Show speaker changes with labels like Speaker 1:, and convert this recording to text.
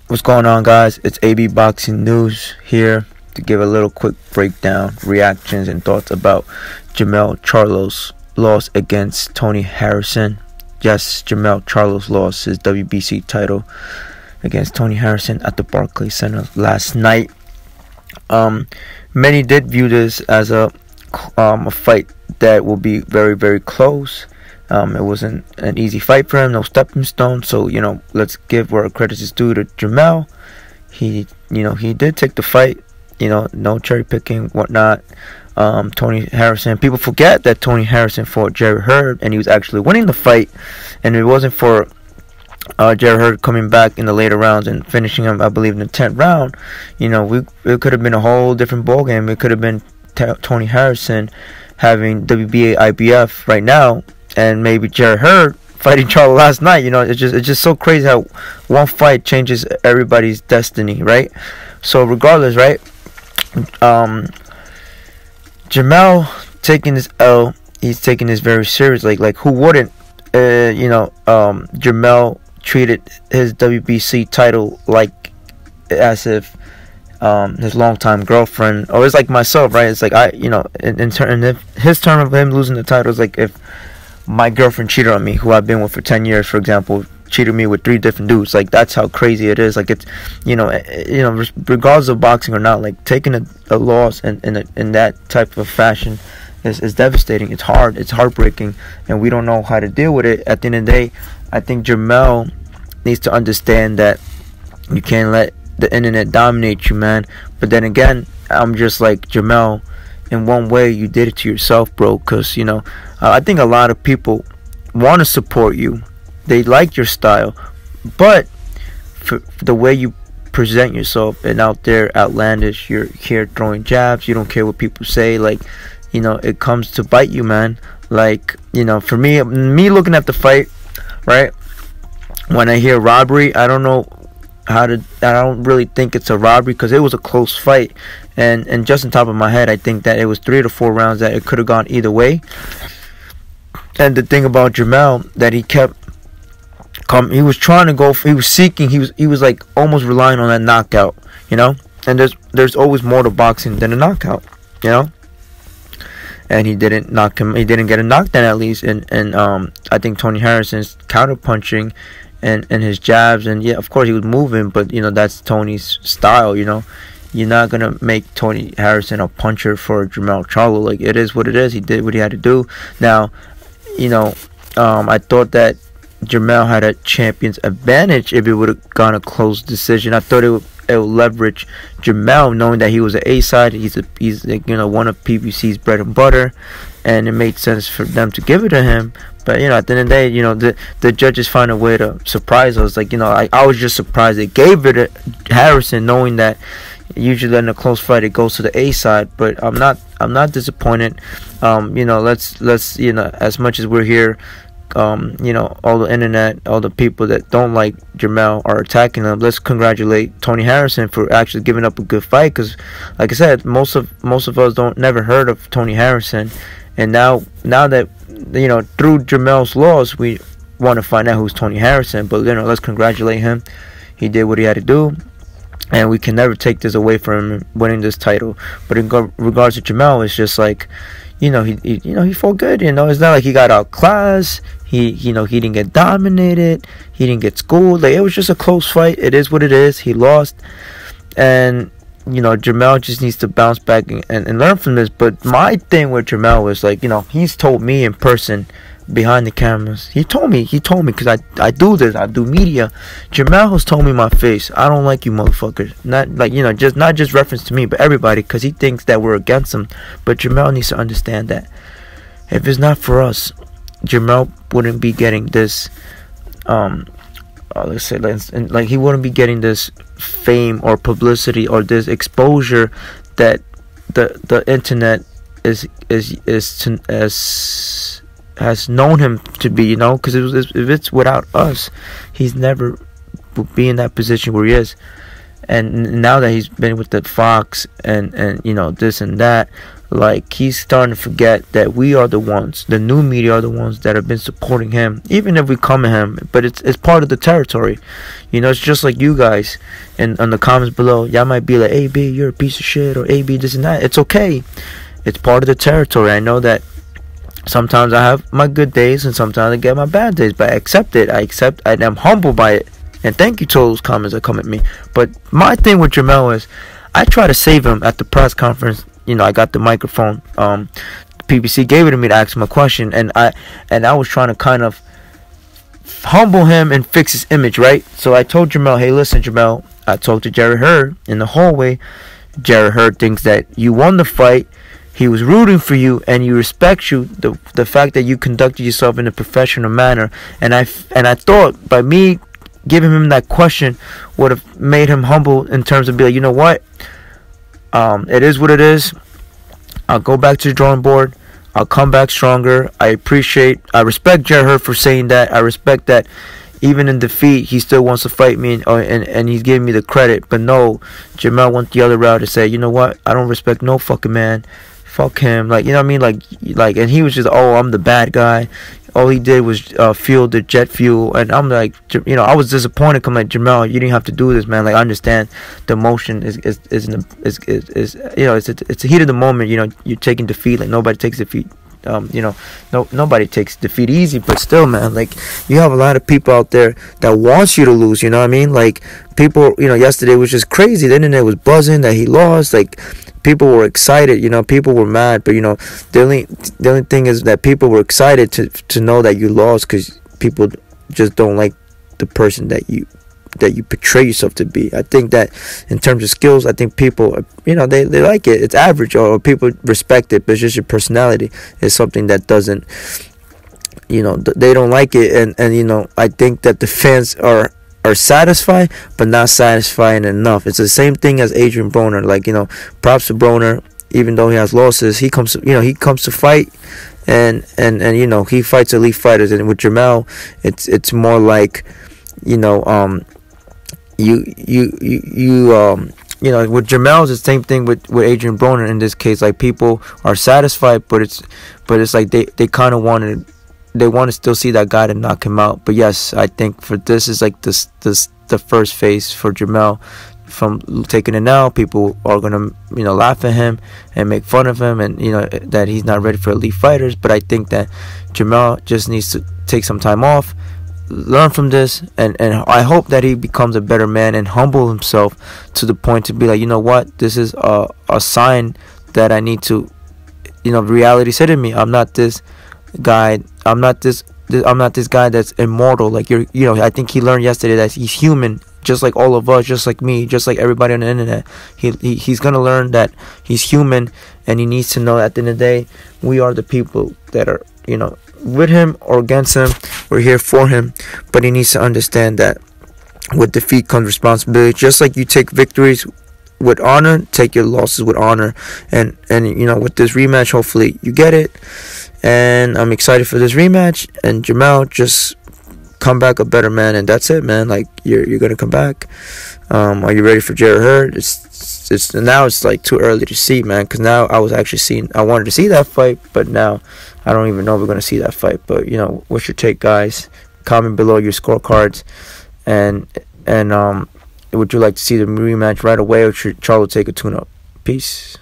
Speaker 1: What's going on, guys? It's AB Boxing News here to give a little quick breakdown, reactions, and thoughts about Jermell Charlo's loss against Tony Harrison. Yes, Jermell Charlo's lost his WBC title against Tony Harrison at the Barclays Center last night. Many did view this as a fight that will be very, very close. It wasn't an easy fight for him, no stepping stone. So, let's give where credit is due to Jermell. He did take the fight, no cherry picking, whatnot. Tony Harrison, people forget that Tony Harrison fought Jerry Hurd and he was actually winning the fight, and it wasn't for Jerry Hurd coming back in the later rounds and finishing him, I believe, in the 10th round. It could have been a whole different ballgame. It could have been Tony Harrison having WBA IBF right now, and maybe Jerry Hurd fighting Charlo last night. It's just so crazy how one fight changes everybody's destiny, right? So regardless, right? Jermell taking this L, he's taking this very seriously. Like who wouldn't? Jermell treated his WBC title like as if his longtime girlfriend, or it's like myself, right? It's like in his term of him losing the title is like if my girlfriend cheated on me, who I've been with for 10 years, for example, cheated me with 3 different dudes. Like that's how crazy it is. Like it's, regardless of boxing or not, like taking a loss in that type of fashion is devastating. It's hard. It's heartbreaking, and we don't know how to deal with it. At the end of the day, I think Jermell needs to understand that you can't let the internet dominate you, man. But then again, I'm just like, Jermell, in one way you did it to yourself, bro, because I think a lot of people want to support you. They like your style, but for the way you present yourself and out there outlandish, you're here throwing jabs, you don't care what people say, like it comes to bite you, man. Like for me looking at the fight, right, when I hear robbery, I don't know I don't really think it's a robbery, because it was a close fight, and just on top of my head, I think that it was 3 to 4 rounds that it could have gone either way. And the thing about Jermell, that he kept he was trying to go, he was seeking, he was like almost relying on that knockout, and there's always more to boxing than a knockout, and he didn't knock him, he didn't get a knockdown at least, and I think Tony Harrison's counter punching and his jabs, and yeah, of course he was moving, but that's Tony's style. You're not gonna make Tony Harrison a puncher for Jermell Charlo. Like, it is what it is. He did what he had to do. Now, I thought that Jermell had a champion's advantage if it would have gone a close decision. I thought it would leverage Jermell, knowing that he was an A side. He's one of PBC's bread and butter, and it made sense for them to give it to him. But at the end of the day, the judges find a way to surprise us. Like I was just surprised they gave it to Harrison, knowing that usually in a close fight it goes to the A side. But I'm not disappointed. Let's as much as we're here, all the internet, all the people that don't like Jermell are attacking him. Let's congratulate Tony Harrison for actually giving up a good fight, because like I said, most of us never heard of Tony Harrison, and now that through Jermell's loss, we want to find out who's Tony Harrison. But let's congratulate him. He did what he had to do, and we can never take this away from him winning this title. But in regards to Jermell, it's just like he fought good. It's not like he got outclassed. He didn't get dominated. He didn't get schooled. Like, it was just a close fight. It is what it is. He lost, and Jermell just needs to bounce back and learn from this. But my thing with Jermell is, like, he's told me in person, behind the cameras, he told me, because I do this, I do media. Jermell has told me in my face, I don't like you motherfuckers. Not like, not just reference to me, but everybody, because he thinks that we're against him. But Jermell needs to understand that if it's not for us, Jermell wouldn't be getting this let's say, like, he wouldn't be getting this fame or publicity or this exposure that the internet has known him to be, because if it's without us, he's never would be in that position where he is. And now that he's been with the Fox and this and that, like he's starting to forget that we are the ones, the new media are the ones that have been supporting him, even if we come at him. But it's part of the territory, you know. It's just like you guys, and on the comments below, y'all might be like, "AB, you're a piece of shit," or "AB, this and that." It's okay. It's part of the territory. I know that sometimes I have my good days and sometimes I get my bad days, but I accept it. I am humbled by it. And thank you to those comments that come at me. But my thing with Jermell is, I try to save him at the press conference. You know, I got the microphone. PBC gave it to me to ask him a question, and I was trying to kind of humble him and fix his image, right? So I told Jermell, hey, listen, Jermell, I talked to Jerry Hurd in the hallway. Jerry Hurd thinks that you won the fight. He was rooting for you, and he respects you. The fact that you conducted yourself in a professional manner, and I thought by me giving him that question would have made him humble in terms of be like, you know what, it is what it is. I'll go back to the drawing board. I'll come back stronger. I respect Jerry Hurd for saying that. I respect that even in defeat, he still wants to fight me, and he's giving me the credit. But no, Jermell went the other route to say, you know what, I don't respect no fucking man. Fuck him. Like, you know what I mean? Like, and he was just, oh, I'm the bad guy. All he did was fuel the jet fuel, and I'm like, you know, I was disappointed. Come like, Jermell, you didn't have to do this, man. Like, I understand the emotion is you know, it's a heat of the moment. You know, you're taking defeat. Like, nobody takes defeat. You know, nobody takes defeat easy, but still, man, like, you have a lot of people out there that wants you to lose. You know what I mean? Like, people, you know, yesterday was just crazy. The internet was buzzing that he lost. Like, people were excited, you know, people were mad, but, you know, the only thing is that people were excited to know that you lost, because people just don't like the person that you portray yourself to be. I think that in terms of skills, I think people, you know, they like it. It's average, or people respect it, but it's just your personality is something that doesn't, you know, they don't like it, and you know, I think that the fans are satisfied, but not satisfying enough. It's the same thing as Adrian Broner. Like, you know, props to Broner, even though he has losses, he comes to fight, and you know, he fights elite fighters. And with Jermell, it's more like, you know, you know, with Jermell, it's the same thing with Adrian Broner in this case. Like, people are satisfied, but it's like they kind of want to still see that guy to knock him out. But yes, I think for this is like the first phase for Jermell. From taking it now, people are gonna, you know, laugh at him and make fun of him, and, you know, that he's not ready for elite fighters. But I think that Jermell just needs to take some time off, learn from this, and I hope that he becomes a better man and humble himself to the point to be like, you know what, this is a sign that I need to, you know, reality said to me, I'm not this guy. I'm not this guy that's immortal. Like, you know, I think he learned yesterday that he's human, just like all of us, just like me, just like everybody on the internet. He's gonna learn that he's human, and he needs to know at the end of the day, we are the people that are, you know, with him or against him. We're here for him, but he needs to understand that with defeat comes responsibility. Just like you take victories with honor, take your losses with honor. And you know, with this rematch, hopefully you get it. And I'm excited for this rematch. And Jermell, just come back a better man, and that's it, man. Like, you're gonna come back. Are you ready for Jerry Hurd? It's now it's like too early to see, man. Because now I wanted to see that fight, but now I don't even know if we're gonna see that fight. But, you know, what's your take, guys? Comment below your scorecards, and would you like to see the rematch right away, or should Charlo take a tune-up? Peace.